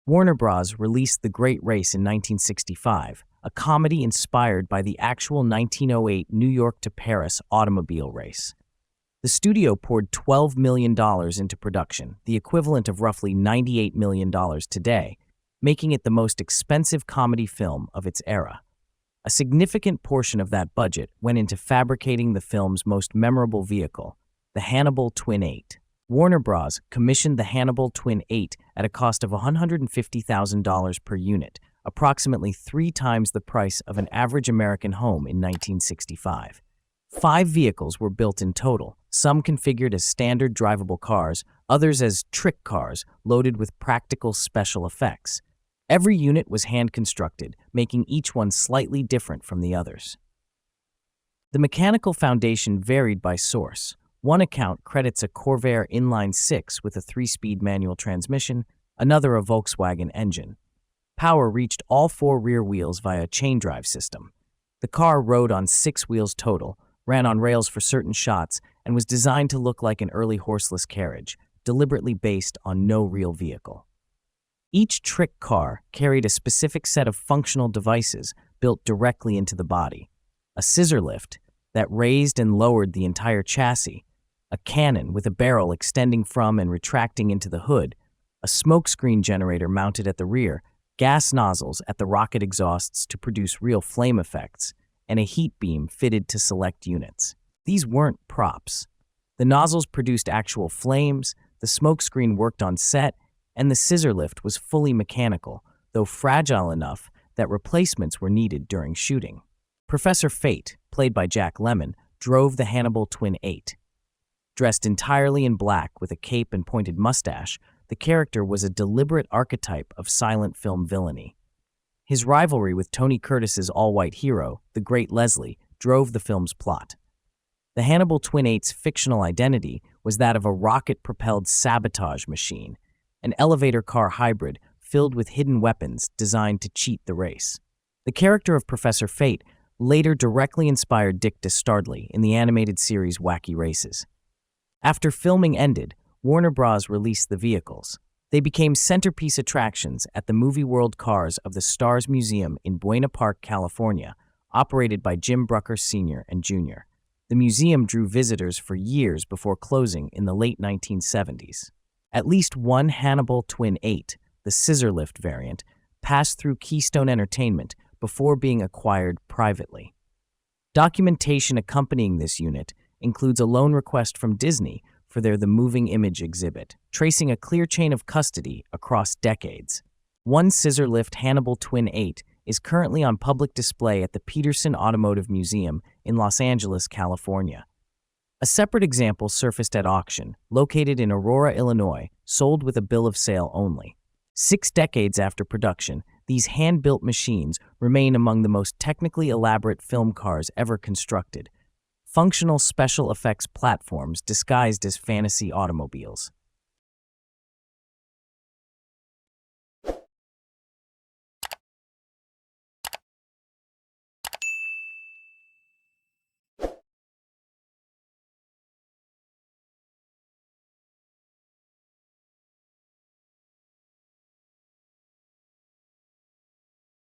Warner Bros. Released The Great Race in 1965, a comedy inspired by the actual 1908 New York to Paris automobile race. The studio poured $12 million into production, the equivalent of roughly $98 million today, making it the most expensive comedy film of its era. A significant portion of that budget went into fabricating the film's most memorable vehicle, the Hannibal Twin-8. Warner Bros. Commissioned the Hannibal Twin-8 at a cost of $150,000 per unit, approximately 3 times the price of an average American home in 1965. 5 vehicles were built in total, some configured as standard drivable cars, others as trick cars loaded with practical special effects. Every unit was hand-constructed, making each one slightly different from the others. The mechanical foundation varied by source. One account credits a Corvair inline-6 with a 3-speed manual transmission, another a Volkswagen engine. Power reached all 4 rear wheels via a chain drive system. The car rode on 6 wheels total, ran on rails for certain shots, and was designed to look like an early horseless carriage, deliberately based on no real vehicle. Each trick car carried a specific set of functional devices built directly into the body: a scissor lift that raised and lowered the entire chassis, a cannon with a barrel extending from and retracting into the hood, a smokescreen generator mounted at the rear, gas nozzles at the rocket exhausts to produce real flame effects, and a heat beam fitted to select units. These weren't props. The nozzles produced actual flames, the smokescreen worked on set, and the scissor lift was fully mechanical, though fragile enough that replacements were needed during shooting. Professor Fate, played by Jack Lemmon, drove the Hannibal Twin-8. Dressed entirely in black with a cape and pointed mustache, the character was a deliberate archetype of silent film villainy. His rivalry with Tony Curtis's all-white hero, the Great Leslie, drove the film's plot. The Hannibal Twin-8's fictional identity was that of a rocket-propelled sabotage machine, an elevator car hybrid filled with hidden weapons designed to cheat the race. The character of Professor Fate later directly inspired Dick Dastardly in the animated series Wacky Races. After filming ended, Warner Bros. Released the vehicles. They became centerpiece attractions at the Movie World Cars of the Stars Museum in Buena Park, California, operated by Jim Brucker Sr. and Jr. The museum drew visitors for years before closing in the late 1970s. At least one Hannibal Twin-8, the Scissor Lift variant, passed through Keystone Entertainment before being acquired privately. Documentation accompanying this unit includes a loan request from Disney for their The Moving Image exhibit, tracing a clear chain of custody across decades. One Scissor Lift Hannibal Twin-8 is currently on public display at the Peterson Automotive Museum in Los Angeles, California. A separate example surfaced at auction, located in Aurora, Illinois, sold with a bill of sale only. 6 decades after production, these hand-built machines remain among the most technically elaborate film cars ever constructed, functional special effects platforms disguised as fantasy automobiles.